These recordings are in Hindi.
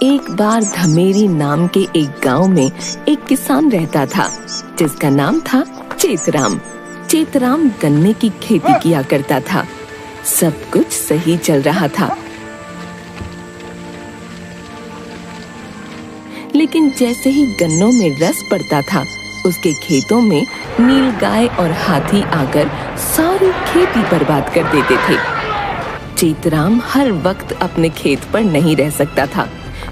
एक बार धमेरी नाम के एक गांव में एक किसान रहता था जिसका नाम था चेतराम। चेतराम गन्ने की खेती किया करता था। सब कुछ सही चल रहा था, लेकिन जैसे ही गन्नों में रस पड़ता था, उसके खेतों में नीलगाय और हाथी आकर सारी खेती बर्बाद कर देते थे। चेतराम हर वक्त अपने खेत पर नहीं रह सकता था,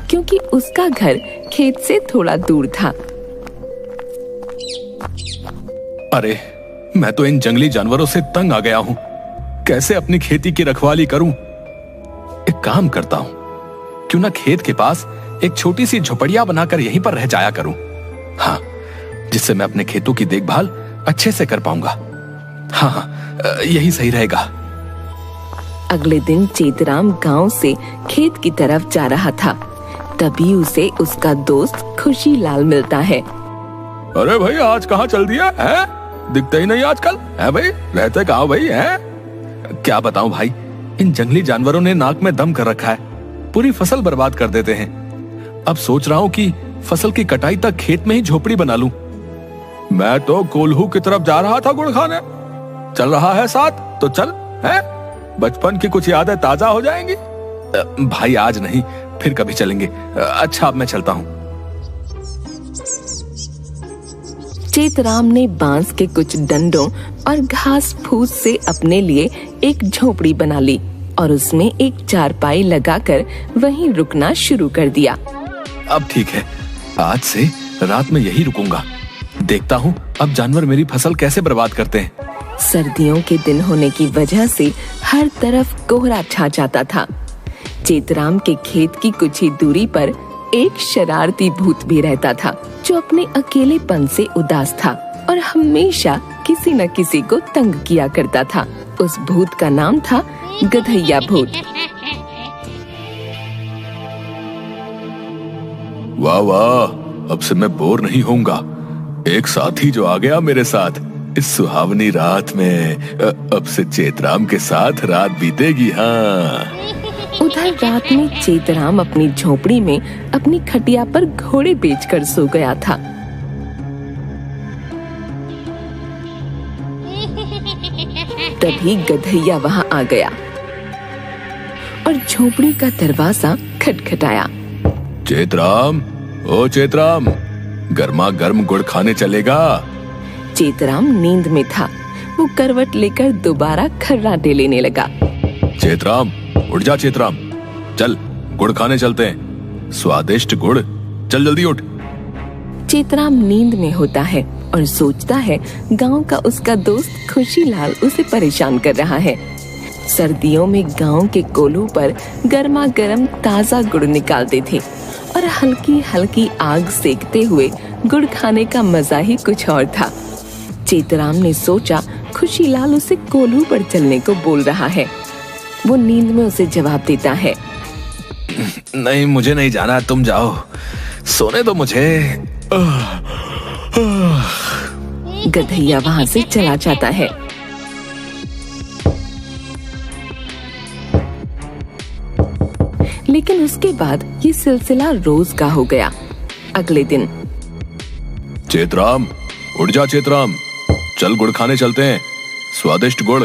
क्योंकि उसका घर खेत से थोड़ा दूर था। अरे, मैं तो इन जंगली जानवरों से तंग आ गया हूँ। कैसे अपनी खेती की रखवाली करूं? एक काम करता हूं, क्यों ना खेत के पास एक छोटी सी झोपड़िया बनाकर यहीं पर रह जाया करूं। हाँ, जिससे मैं अपने खेतों की देखभाल अच्छे से कर पाऊंगा। हाँ, यही सही रहेगा। अगले दिन चेतराम गांव से खेत की तरफ जा रहा था। तभी उसे उसका दोस्त खुशीलाल मिलता है। अरे भाई, आज कहाँ चल दिया है? दिखते ही नहीं आजकल है भाई। रहते कहाँ भाई है? क्या बताऊं भाई, इन जंगली जानवरों ने नाक में दम कर रखा है। पूरी फसल बर्बाद कर देते हैं। अब सोच रहा हूं कि फसल की कटाई तक खेत में ही झोपड़ी बना लूं। मैं तो कोल्हू की तरफ जा रहा था गुड़ खाने। चल रहा है साथ तो चल, है? बचपन की कुछ यादें ताजा हो जाएंगी। भाई आज नहीं, फिर कभी चलेंगे। अच्छा, अब मैं चलता हूं। चेतराम ने बांस के कुछ डंडों और घास फूस से अपने लिए एक झोपड़ी बना ली और उसमें एक चारपाई लगाकर वहीं रुकना शुरू कर दिया। अब ठीक है, आज से रात में यही रुकूंगा। देखता हूँ अब जानवर मेरी फसल कैसे बर्बाद करते हैं। सर्दियों के दिन होने की वजह से हर तरफ कोहरा छा जाता था। चेतराम के खेत की कुछ ही दूरी पर एक शरारती भूत भी रहता था, जो अपने अकेलेपन से उदास था और हमेशा किसी न किसी को तंग किया करता था। उस भूत का नाम था गधैया भूत। वाह वाह, अब से मैं बोर नहीं होऊंगा। एक साथी जो आ गया मेरे साथ इस सुहावनी रात में। अब से चेतराम के साथ रात बीतेगी। हाँ, उधर रात में चेतराम अपनी झोपड़ी में अपनी खटिया पर घोड़े बेचकर सो गया था। तभी गधैया वहां आ गया और झोपड़ी का दरवाजा खटखटाया। चेतराम, ओ चेतराम, गर्मा गर्म गुड़ खाने चलेगा? चेतराम नींद में था। वो करवट लेकर दोबारा खर्राटे लेने लगा। चेतराम, उठ जा चेतराम, चल गुड़ खाने चलते हैं। स्वादिष्ट गुड़, चल जल्दी उठ। चेतराम नींद में होता है और सोचता है गांव का उसका दोस्त खुशीलाल उसे परेशान कर रहा है। सर्दियों में गांव के कोल्हू पर गर्मा गर्म ताजा गुड़ निकालते थे और हल्की हल्की आग सेकते हुए गुड़ खाने का मजा ही कुछ और था। चेतराम ने सोचा खुशीलाल उसे कोल्हू पर चलने को बोल रहा है। वो नींद में उसे जवाब देता है, नहीं, मुझे नहीं जाना, तुम जाओ, सोने दो मुझे। गधैया वहां से चला जाता है। लेकिन उसके बाद ये सिलसिला रोज का हो गया। अगले दिन, चेतराम, उठ जा चेतराम, चल गुड़ खाने चलते हैं। स्वादिष्ट गुड़,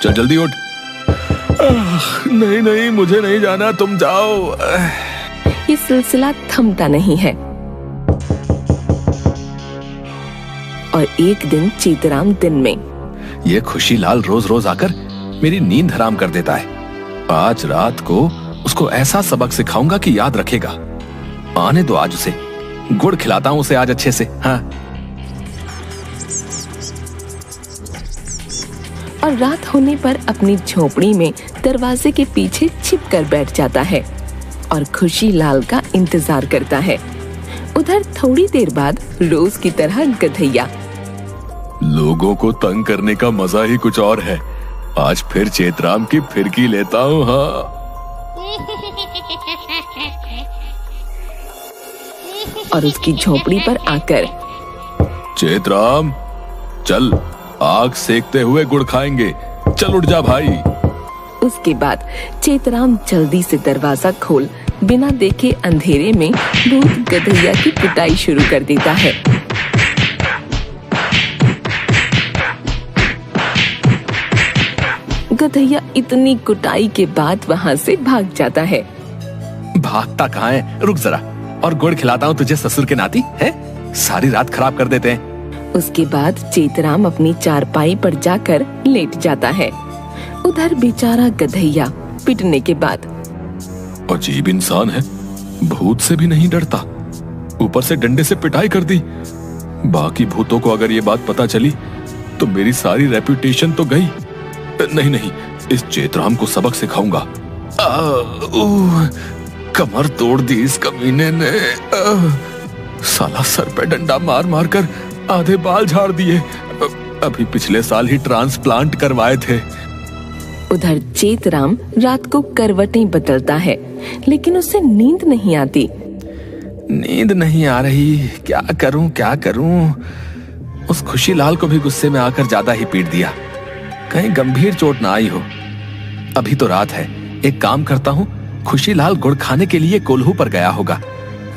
चल जल्दी उठ। नहीं नहीं, मुझे नहीं जाना, तुम जाओ। ये सिलसिला थमता नहीं है और एक दिन चेतराम दिन में, ये खुशीलाल रोज रोज आकर मेरी नींद हराम कर देता है। आज रात को उसको ऐसा सबक सिखाऊंगा कि याद रखेगा। आने दो आज उसे, गुड़ खिलाता हूं उसे आज अच्छे से। हाँ। और रात होने पर अपनी झोपड़ी में दरवाजे के पीछे छिपकर बैठ जाता है और खुशीलाल का इंतजार करता है। उधर थोड़ी देर बाद रोज की तरह गधैया, लोगों को तंग करने का मजा ही कुछ और है। आज फिर चेतराम की फिरकी लेता हूँ। हाँ, और उसकी झोपड़ी पर आकर, चेतराम, चल आग सेकते हुए गुड़ खाएंगे, चल उठ जा भाई। उसके बाद चेतराम जल्दी से दरवाजा खोल बिना देखे अंधेरे में भूत गधैया की पिटाई शुरू कर देता है। गधैया इतनी कुटाई के बाद वहाँ से भाग जाता है। भागता कहाँ है, रुक जरा और गुड़ खिलाता हूँ तुझे ससुर के नाती है, सारी रात खराब कर देते हैं। उसके बाद चेतराम अपनी चारपाई पर जाकर लेट जाता है। उधर बेचारा गधैया पिटने के बाद, अजीब इंसान है, भूत से भी नहीं डरता, ऊपर से डंडे से पिटाई कर दी। बाकी भूतों को अगर ये बात पता चली तो मेरी सारी रेपुटेशन तो गई। नहीं नहीं, इस चेतराम को सबक सिखाऊंगा। कमर तोड़ दी इस कमीने ने। साला सर पे डंडा मार मार कर आधे बाल झाड़ दिए। अभी पिछले साल ही ट्रांसप्लांट करवाए थे। उधर चेतराम रात को करवटें बदलता है, लेकिन उसे नींद नहीं आती। नींद नहीं आ रही, क्या करूं क्या करूं। उस खुशीलाल को भी गुस्से में आकर ज्यादा ही पीट दिया, कहीं गंभीर चोट ना आई हो। अभी तो रात है, एक काम करता हूँ, खुशीलाल गुड़ खाने के लिए कोल्हू पर गया होगा,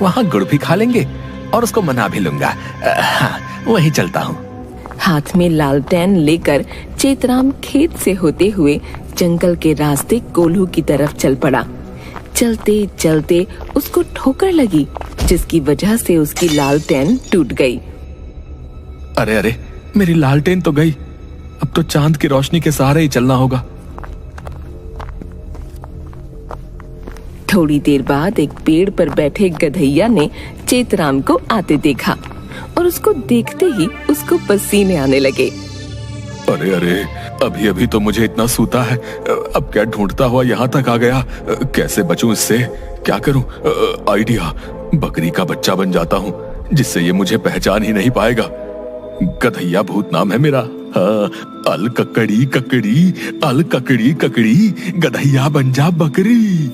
वहाँ गुड़ भी खा लेंगे और उसको मना भी लूंगा। हाँ, वहीं चलता हूँ। हाथ में लालटेन लेकर चेतराम खेत से होते हुए जंगल के रास्ते कोल्हू की तरफ चल पड़ा। चलते चलते उसको ठोकर लगी, जिसकी वजह से उसकी लालटेन टूट गई। अरे अरे, मेरी लालटेन तो गई, अब तो चांद की रोशनी के सहारे ही चलना होगा। थोड़ी देर बाद एक पेड़ पर बैठे गधैया ने चेतराम को आते देखा और उसको देखते ही उसको पसीने आने लगे। अरे अरे, अभी अभी तो मुझे इतना सूता है, अब क्या ढूंढता हुआ यहाँ तक आ गया। कैसे बचूं इससे, क्या करूं? आइडिया, बकरी का बच्चा बन जाता हूँ जिससे ये मुझे पहचान ही नहीं पाएगा। गधैया भूत नाम है मेरा। हाँ, अल ककड़ी ककड़ी, अल ककड़ी ककड़ी, गधैया बन जा बकरी।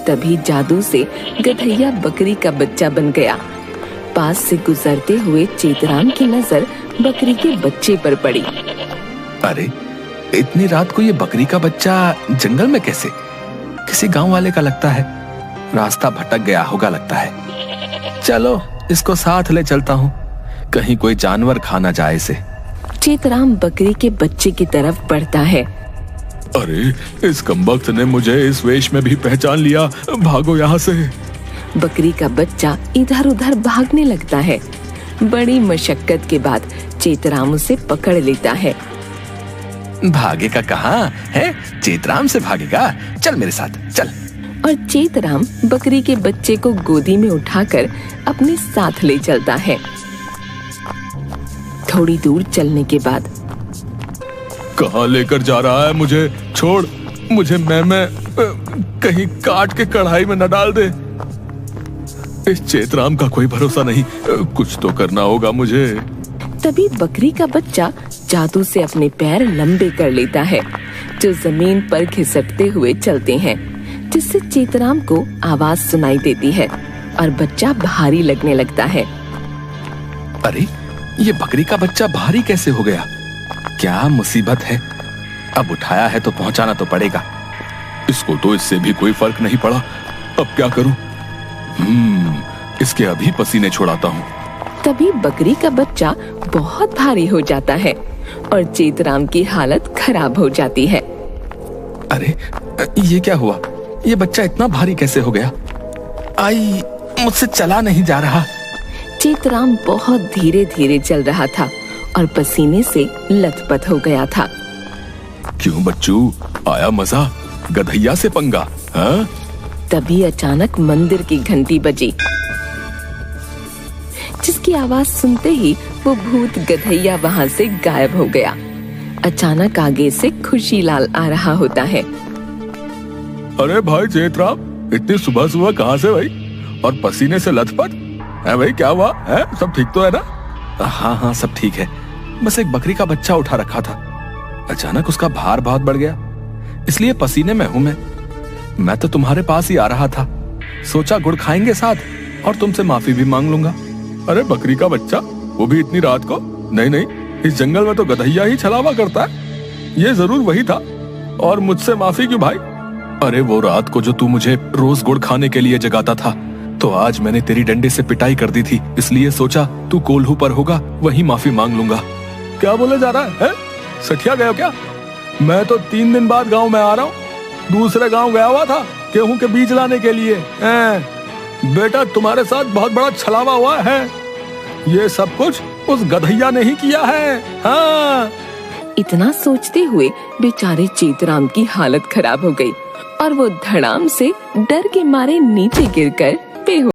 तभी जादू से गधैया बकरी का बच्चा बन गया। पास से गुजरते हुए चेतराम की नजर बकरी के बच्चे पर पड़ी। अरे, इतनी रात को ये बकरी का बच्चा जंगल में कैसे? किसी गांव वाले का लगता है, रास्ता भटक गया होगा लगता है। चलो इसको साथ ले चलता हूँ, कहीं कोई जानवर खा ना जाए इसे। चेतराम बकरी के बच्चे की तरफ बढ़ता है। अरे, इस कमबख्त ने मुझे इस वेश में भी पहचान लिया, भागो यहाँ से। बकरी का बच्चा इधर उधर भागने लगता है। बड़ी मशक्कत के बाद चेतराम उसे पकड़ लेता है। भागेगा कहाँ है, चेतराम से भागेगा, चल मेरे साथ चल। और चेतराम बकरी के बच्चे को गोदी में उठाकर अपने साथ ले चलता है। थोड़ी दूर चलने के बाद, कहाँ लेकर जा रहा है मुझे? छोड़ मुझे, मैं कहीं काट के कढ़ाई में न डाल दे। इस चेतराम का कोई भरोसा नहीं, कुछ तो करना होगा मुझे। तभी बकरी का बच्चा जादू से अपने पैर लंबे कर लेता है, जो जमीन पर घिसटते हुए चलते हैं, जिससे चेतराम को आवाज सुनाई देती है और बच्चा भारी लगने लगता है। अरे, ये बकरी का बच्चा भारी कैसे हो गया? क्या मुसीबत है? अब उठाया है तो पहुंचाना तो पड़ेगा। इसको तो इससे भी कोई फर्क नहीं पड़ा, अब क्या करूं? इसके अभी पसीने छुड़ाता हूं। तभी बकरी का बच्चा बहुत भारी हो जाता है और चेतराम की हालत खराब हो जाती है। अरे, ये क्या हुआ? ये बच्चा इतना भारी कैसे हो गया? आई, मुझसे चला नहीं जा रहा। चेतराम बहुत धीरे धीरे चल रहा था और पसीने से लथपथ हो गया था। क्यों बच्चू, आया मजा? गधैया से पंगा? हाँ? तभी अचानक मंदिर की घंटी बजी, जिसकी आवाज सुनते ही वो भूत गधैया वहाँ से गायब हो गया। अचानक आगे से खुशीलाल आ रहा होता है। अरे भाई चेतराम, इतनी सुबह सुबह कहाँ से भाई, और पसीने से लथपथ है भाई? क्या हुआ है? सब ठीक तो है ना? हाँ हाँ, सब ठीक है, बस एक बकरी का बच्चा उठा रखा था, अचानक उसका भार बहुत बढ़ गया, इसलिए पसीने में हूं मैं तो तुम्हारे पास ही आ रहा था, सोचा गुड़ खाएंगे साथ और तुमसे माफी भी मांग लूंगा। अरे बकरी का बच्चा, वो भी इतनी रात को? नहीं नहीं, इस जंगल में तो गधैया ही छलावा करता है, ये जरूर वही था। और मुझसे माफी क्यों भाई? अरे वो रात को जो तू मुझे रोज गुड़ खाने के लिए जगाता था, तो आज मैंने तेरी डंडे से पिटाई कर दी थी, इसलिए सोचा तू कोल्हू पर होगा, वही माफी मांग लूंगा। क्या बोले जा रहा है? सठिया गया क्या? मैं तो 3 दिन बाद गांव में आ रहा हूँ, दूसरे गांव गया हुआ था गेहूं के बीज लाने के लिए। बेटा तुम्हारे साथ बहुत बड़ा छलावा हुआ है, ये सब कुछ उस गधैया ने ही किया है। हाँ। इतना सोचते हुए बेचारे चेतराम की हालत खराब हो गई और वो धड़ाम से डर के मारे नीचे गिरकर बेहोश